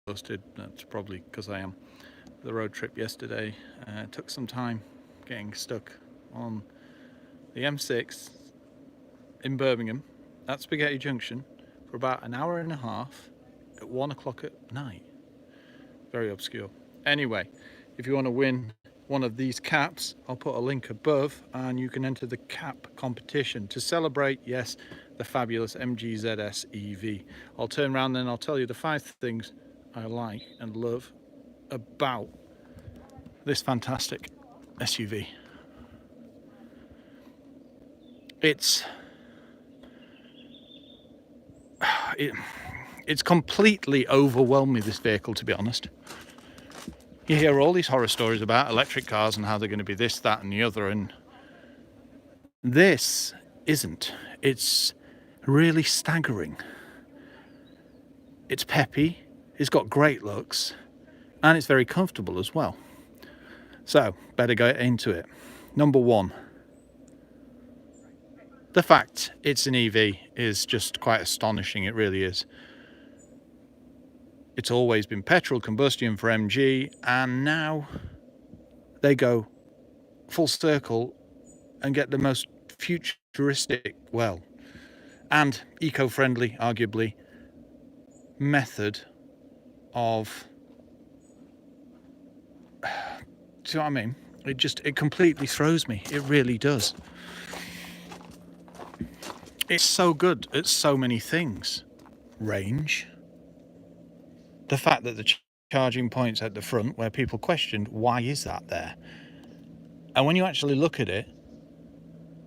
exhausted. That's probably because I am. The road trip yesterday took some time getting stuck on the M6 in Birmingham at Spaghetti Junction for about an hour and a half at 1 o'clock at night. Very obscure. Anyway, if you want to win one of these caps, I'll put a link above and you can enter the cap competition to celebrate, yes, the fabulous MG ZS EV. I'll turn around and I'll tell you the 5 things I like and love about this fantastic SUV. It's completely overwhelmed me, this vehicle, to be honest. You hear all these horror stories about electric cars and how they're going to be this, that and the other, and this isn't. It's really staggering. It's peppy, it's got great looks, and it's very comfortable as well. So, better go into it. Number 1. The fact it's an EV is just quite astonishing, it really is. It's always been petrol combustion for MG, and now they go full circle and get the most futuristic, well, and eco-friendly, arguably, method of, do you know what I mean? It completely throws me. It really does. It's so good at so many things. Range. The fact that the charging points at the front, where people questioned, why is that there? And when you actually look at it,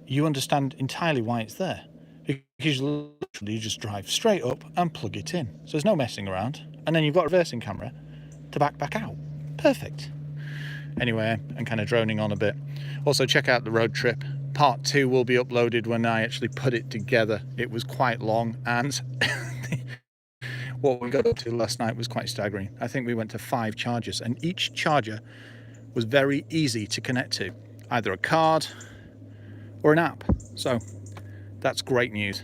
you understand entirely why it's there. Because you literally just drive straight up and plug it in. So there's no messing around. And then you've got a reversing camera to back out. Perfect. Anyway, I'm kind of droning on a bit. Also, check out the road trip. Part 2 will be uploaded when I actually put it together. It was quite long, and what we got up to last night was quite staggering. I think we went to 5 chargers, and each charger was very easy to connect to, either a card or an app. So that's great news.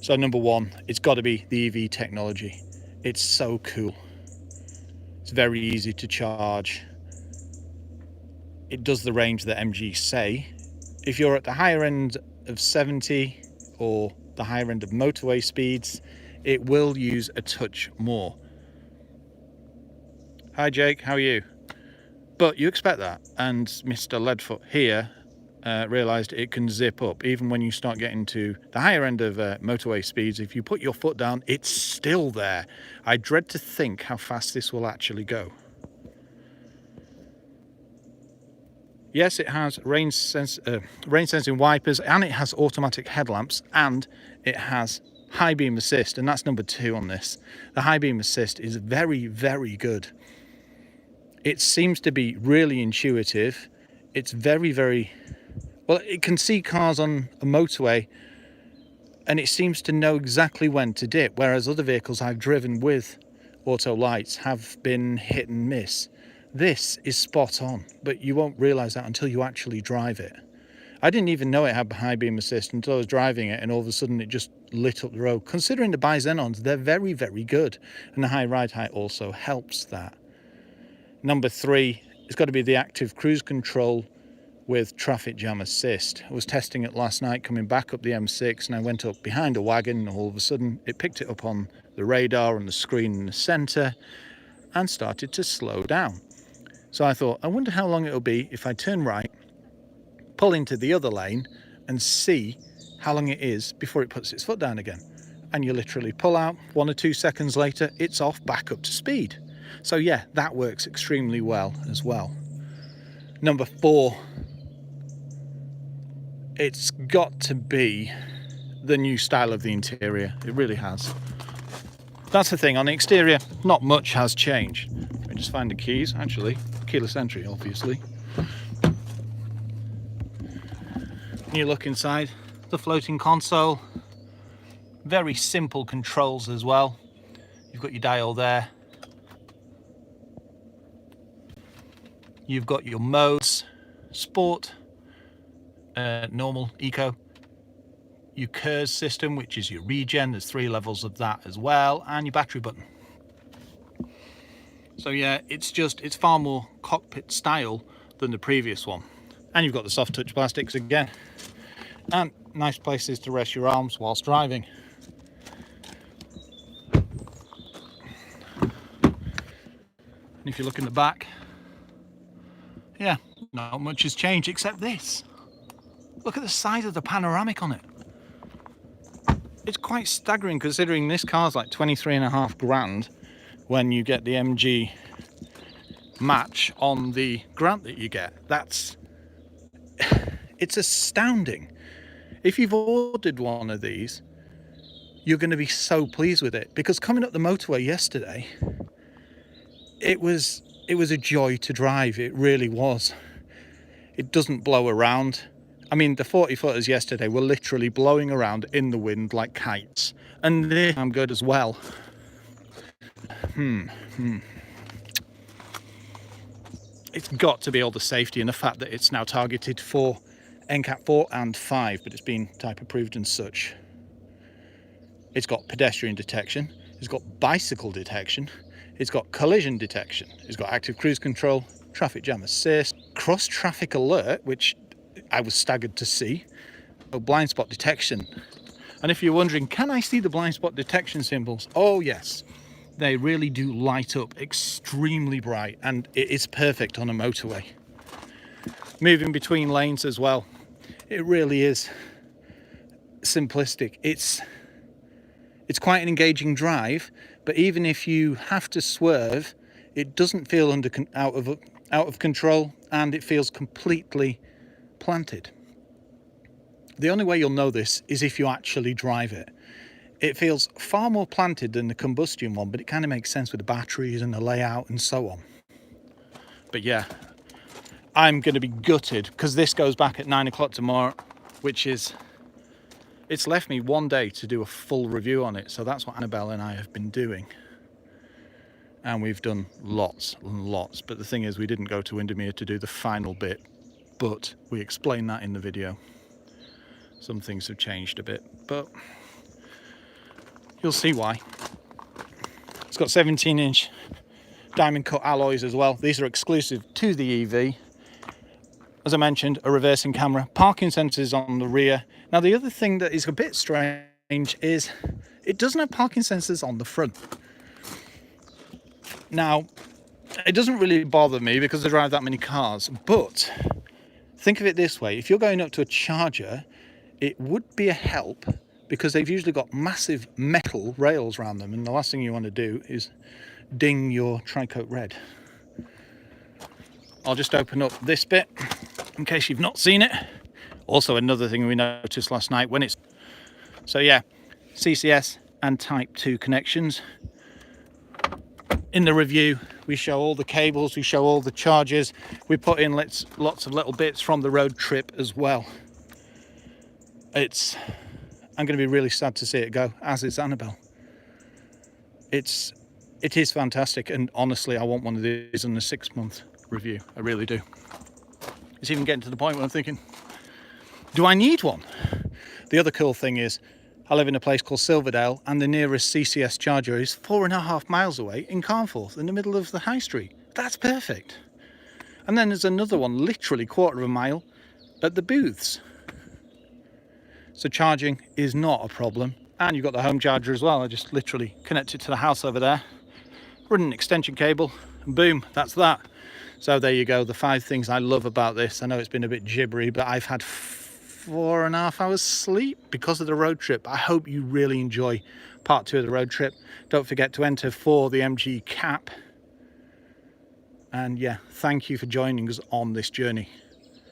So number 1, it's got to be the EV technology. It's so cool. It's very easy to charge. It does the range that MG say. If you're at the higher end of 70 or the higher end of motorway speeds, it will use a touch more. Hi Jake, how are you? But you expect that, and Mr. Leadfoot here realised it can zip up. Even when you start getting to the higher end of motorway speeds, if you put your foot down, it's still there. I dread to think how fast this will actually go. Yes, it has rain sensing wipers, and it has automatic headlamps, and it has high beam assist, and that's number 2 on this. The high beam assist is very, very good. It seems to be really intuitive. It's very, very well, it can see cars on a motorway, and it seems to know exactly when to dip, whereas other vehicles I've driven with auto lights have been hit and miss. This is spot on, but you won't realise that until you actually drive it. I didn't even know it had high beam assist until I was driving it, and all of a sudden it just lit up the road. Considering the bi-xenons, they're very, very good, and the high ride height also helps that. Number 3, it's got to be the active cruise control with traffic jam assist. I was testing it last night coming back up the M6, and I went up behind a wagon, and all of a sudden it picked it up on the radar and the screen in the centre and started to slow down. So I thought, I wonder how long it'll be if I turn right, pull into the other lane, and see how long it is before it puts its foot down again. And you literally pull out, 1 or 2 seconds later, it's off back up to speed. So yeah, that works extremely well as well. Number 4, it's got to be the new style of the interior. It really has. That's the thing, on the exterior, not much has changed. Let me just find the keys, actually. Keyless entry, obviously. You look inside, the floating console. Very simple controls as well. You've got your dial there. You've got your modes, sport, normal, eco. Your KERS system, which is your regen. There's 3 levels of that as well, and your battery button. So yeah, it's far more cockpit style than the previous one. And you've got the soft touch plastics again. And nice places to rest your arms whilst driving. And if you look in the back, yeah, not much has changed except this. Look at the size of the panoramic on it. It's quite staggering considering this car's like 23.5 grand when you get the MG match on the grant that you get. It's astounding. If you've ordered one of these, you're going to be so pleased with it, because coming up the motorway yesterday, it was a joy to drive. It really was. It doesn't blow around. I mean, the 40-footers yesterday were literally blowing around in the wind like kites, and this I'm good as well. It's got to be all the safety and the fact that it's now targeted for NCAP 4 and 5, but it's been type approved and such. It's got pedestrian detection, it's got bicycle detection, it's got collision detection, it's got active cruise control, traffic jam assist, cross traffic alert, which I was staggered to see, blind spot detection. And if you're wondering, can I see the blind spot detection symbols? Oh yes, they really do light up extremely bright, and it is perfect on a motorway. Moving between lanes as well, it really is simplistic. It's quite an engaging drive, but even if you have to swerve, it doesn't feel out of control, and it feels completely planted. The only way you'll know this is if you actually drive it. It feels far more planted than the combustion one, but it kind of makes sense with the batteries and the layout and so on. But yeah, I'm going to be gutted because this goes back at 9 o'clock tomorrow, which is, it's left me one day to do a full review on it. So that's what Annabelle and I have been doing. And we've done lots and lots. But the thing is, we didn't go to Windermere to do the final bit, but we explained that in the video. Some things have changed a bit, but you'll see why. It's got 17-inch diamond cut alloys as well. These are exclusive to the EV. As I mentioned, a reversing camera, parking sensors on the rear. Now the other thing that is a bit strange is it doesn't have parking sensors on the front. Now, it doesn't really bother me because I drive that many cars, but think of it this way. If you're going up to a charger, it would be a help, because they've usually got massive metal rails around them, and the last thing you want to do is ding your tri-coat red. I'll just open up this bit in case you've not seen it. Also, another thing we noticed last night when it's... So yeah, CCS and Type 2 connections. In the review, we show all the cables, we show all the chargers. We put in lots of little bits from the road trip as well. I'm going to be really sad to see it go, as is Annabelle. It is fantastic, and honestly, I want one of these in the 6-month review. I really do. It's even getting to the point where I'm thinking, do I need one? The other cool thing is, I live in a place called Silverdale, and the nearest CCS charger is 4.5 miles away in Carnforth, in the middle of the high street. That's perfect. And then there's another one, literally 1/4 mile, at the booths. So charging is not a problem. And you've got the home charger as well. I just literally connect it to the house over there, run an extension cable, and boom, that's that. So there you go, the 5 things I love about this. I know it's been a bit gibbery, but I've had 4.5 hours sleep because of the road trip. I hope you really enjoy part 2 of the road trip. Don't forget to enter for the MG cap. And yeah, thank you for joining us on this journey.